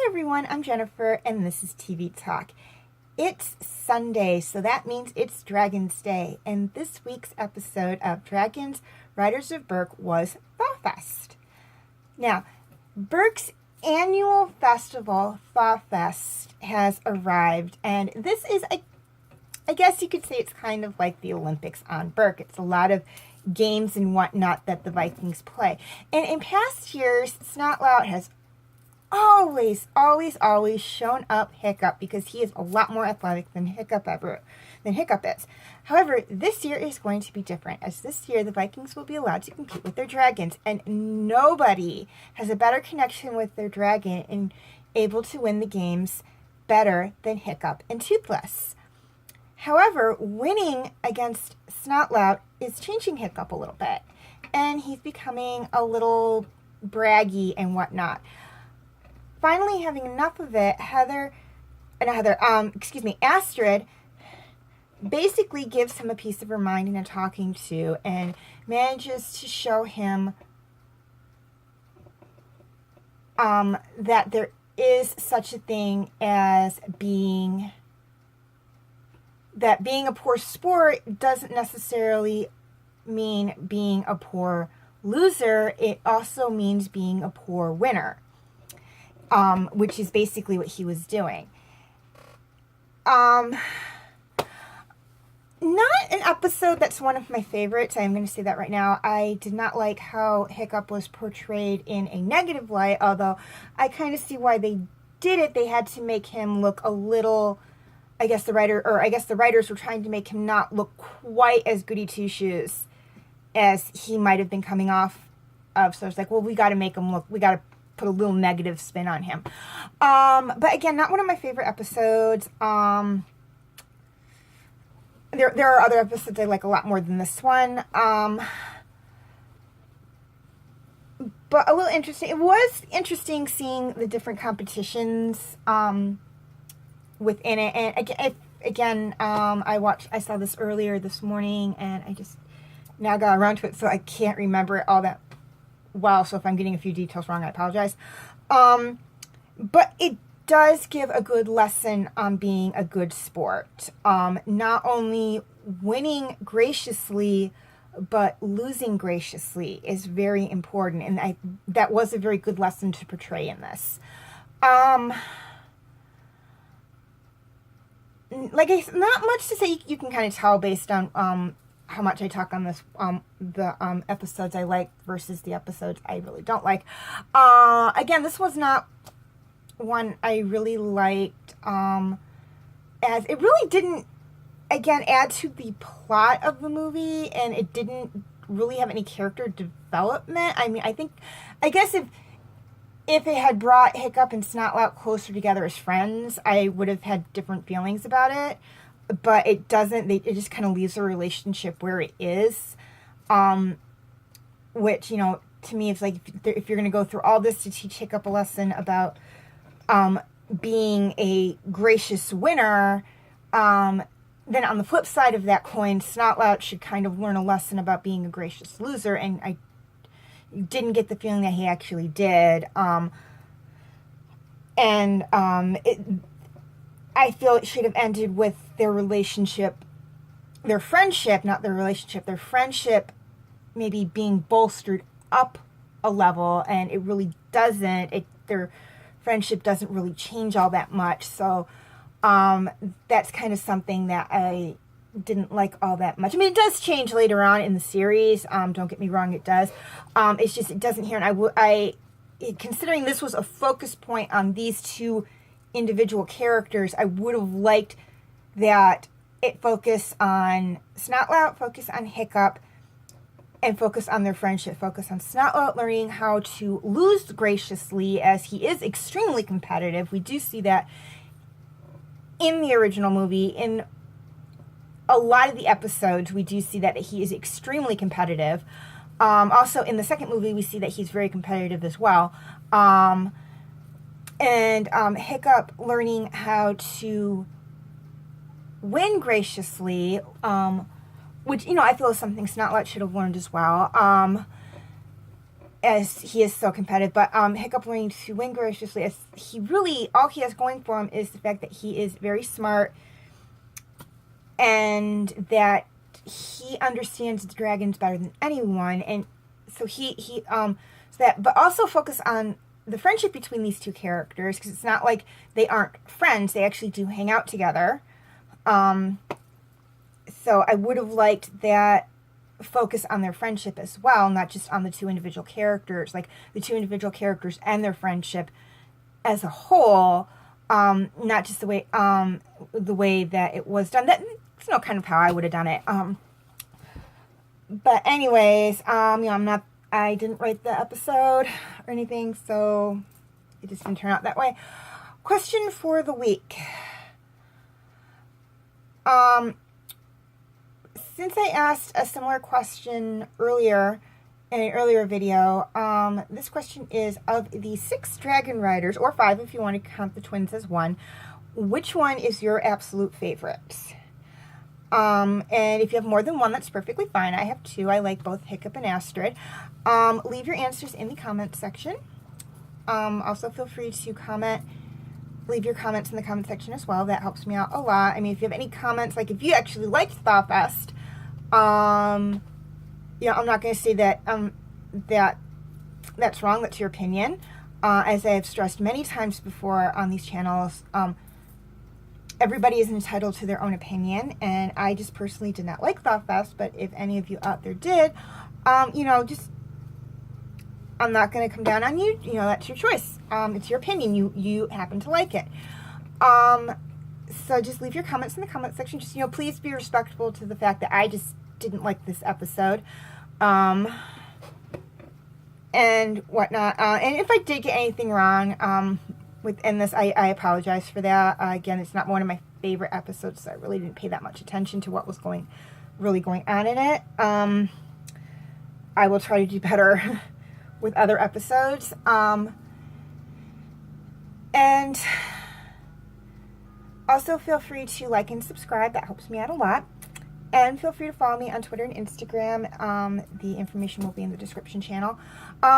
everyone, I'm Jennifer, and this is TV Talk. It's Sunday, so that means it's Dragon's Day, and this week's episode of Dragons Riders of Berk was Thawfest. Now, Berk's annual festival, Thawfest, has arrived, and this is, I guess you could say it's kind of like the Olympics on Berk. It's a lot of games and whatnot that the Vikings play. And in past years, Snotlout has always shown up Hiccup because he is a lot more athletic than Hiccup is. However, this year is going to be different, as this year the Vikings will be allowed to compete with their dragons, and nobody has a better connection with their dragon and able to win the games better than Hiccup and Toothless. However, winning against Snotlout is changing Hiccup a little bit, and he's becoming a little braggy and whatnot. Finally, having enough of it, Astrid basically gives him a piece of her mind and a talking to, and manages to show him that there is such a thing as being a poor sport doesn't necessarily mean being a poor loser. It also means being a poor winner. Which is basically what he was doing. Not an episode that's one of my favorites. I'm going to say that right now. I did not like how Hiccup was portrayed in a negative light, although I kind of see why they did it. They had to make him look a little, I guess the writers were trying to make him not look quite as goody two-shoes as he might have been coming off of. So it's like, well, we got to make him look, we got to put a little negative spin on him. But again, not one of my favorite episodes. There are other episodes I like a lot more than this one. But a little interesting. It was interesting seeing the different competitions within it. And again, I saw this earlier this morning, and I just now got around to it, so I can't remember it all that well, so if I'm getting a few details wrong, I apologize. But it does give a good lesson on being a good sport. Not only winning graciously, but losing graciously is very important, and that was a very good lesson to portray in this. Like I said, not much to say. You can kind of tell based on how much I talk on this, the episodes I like versus the episodes I really don't like. Again, this was not one I really liked, as it really didn't, again, add to the plot of the movie, and it didn't really have any character development. I mean, I guess if it had brought Hiccup and Snotlout closer together as friends, I would have had different feelings about it. But it doesn't. It just kind of leaves the relationship where it is, which, to me, it's like if you're going to go through all this to teach Hiccup a lesson about being a gracious winner, then on the flip side of that coin, Snotlout should kind of learn a lesson about being a gracious loser, and I didn't get the feeling that he actually did. I feel it should have ended with their friendship maybe being bolstered up a level, and it really doesn't. Their friendship doesn't really change all that much, so that's kind of something that I didn't like all that much. I mean, it does change later on in the series, don't get me wrong, it does. It's just, it doesn't here, and considering this was a focus point on these two individual characters, I would have liked that it focus on Snotlout, focus on Hiccup, and focus on their friendship, focus on Snotlout learning how to lose graciously, as he is extremely competitive. We do see that in the original movie. In a lot of the episodes, we do see that he is extremely competitive. Also, in the second movie, we see that he's very competitive as well. And Hiccup learning how to win graciously, which, I feel is something Snotlout should have learned as well. as he is so competitive. But Hiccup learning to win graciously, as he really, all he has going for him is the fact that he is very smart and that he understands the dragons better than anyone. And so but also focus on the friendship between these two characters, because it's not like they aren't friends. They actually do hang out together. So I would have liked that focus on their friendship as well, not just on the two individual characters, like the two individual characters and their friendship as a whole, not just the way that it was done. That's kind of how I would have done it. But anyways, I didn't write the episode or anything, so it just didn't turn out that way. Question for the week. Since I asked a similar question earlier in an earlier video, this question is, of the 6 dragon riders, or 5 if you want to count the twins as one, which one is your absolute favorite? And if you have more than one, that's perfectly fine. I have 2. I like both Hiccup and Astrid. Leave your answers in the comments section. Also feel free to leave your comments in the comment section as well. That helps me out a lot. I mean, if you have any comments, like if you actually liked ThawFest, I'm not going to say that that's wrong. That's your opinion. As I have stressed many times before on these channels, everybody is entitled to their own opinion, and I just personally did not like ThawFest, but if any of you out there did, I'm not going to come down on you. That's your choice. It's your opinion. You happen to like it. So just leave your comments in the comment section. Just, please be respectful to the fact that I just didn't like this episode. And whatnot. And if I did get anything wrong, within this, I apologize for that. Again, it's not one of my favorite episodes, so I really didn't pay that much attention to what was really going on in it. I will try to do better with other episodes. And also feel free to like and subscribe. That helps me out a lot. And feel free to follow me on Twitter and Instagram. The information will be in the description channel.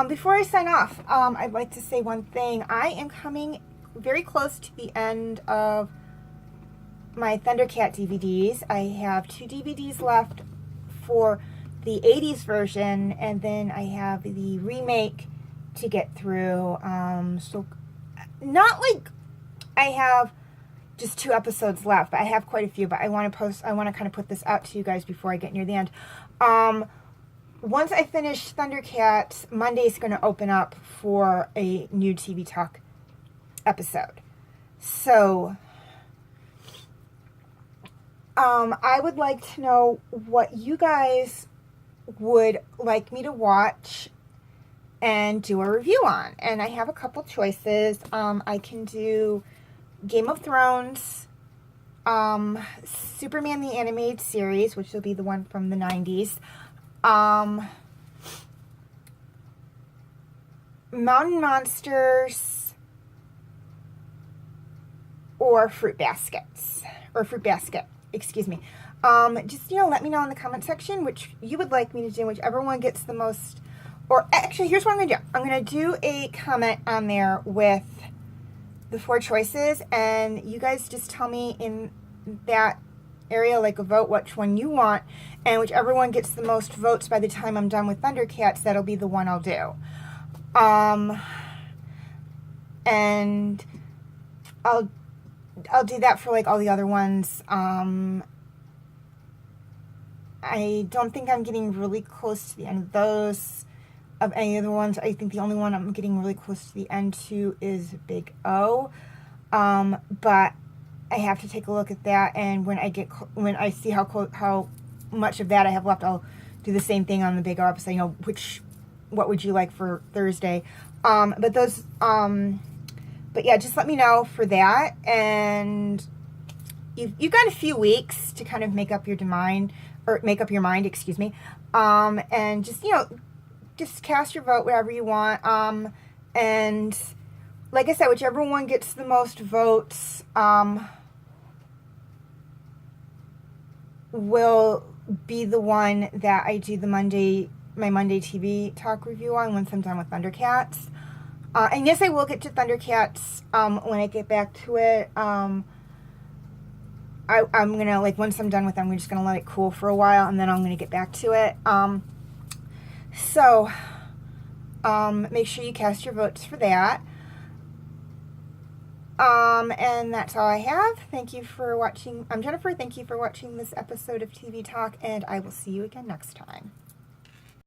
Before I sign off, I'd like to say one thing. I am coming very close to the end of my Thundercat DVDs. I have 2 DVDs left for the 80s version, and then I have the remake to get through. So not like I have just 2 episodes left, but I have quite a few, but I want to kind of put this out to you guys before I get near the end. Once I finish Thundercats, Monday's going to open up for a new TV Talk episode. So, I would like to know what you guys would like me to watch and do a review on. And I have a couple choices. I can do Game of Thrones, Superman the Animated Series, which will be the one from the 90s, Mountain Monsters, or Fruit Basket, excuse me. Just, let me know in the comment section which you would like me to do, whichever one gets the most, or actually, here's what I'm going to do. I'm going to do a comment on there with the 4 choices, and you guys just tell me in that area, like a vote, which one you want, and whichever one gets the most votes by the time I'm done with Thundercats, that'll be the one I'll do. And I'll do that for like all the other ones. I don't think I'm getting really close to the end of those. Of any of the ones, I think the only one I'm getting really close to the end to is Big O. But I have to take a look at that, and when I see how much of that I have left, I'll do the same thing on the Big O episode. What would you like for Thursday? But yeah, just let me know for that, and you've got a few weeks to kind of make up your mind, excuse me, and just cast your vote wherever you want. And like I said, whichever one gets the most votes will be the one that I do the Monday my Monday TV Talk review on once I'm done with Thundercats. And yes, I will get to Thundercats when I get back to it. I'm going to, like, once I'm done with it, I'm just going to let it cool for a while, and then I'm going to get back to it. So, make sure you cast your votes for that. And that's all I have. Thank you for watching. I'm Jennifer. Thank you for watching this episode of TV Talk, and I will see you again next time.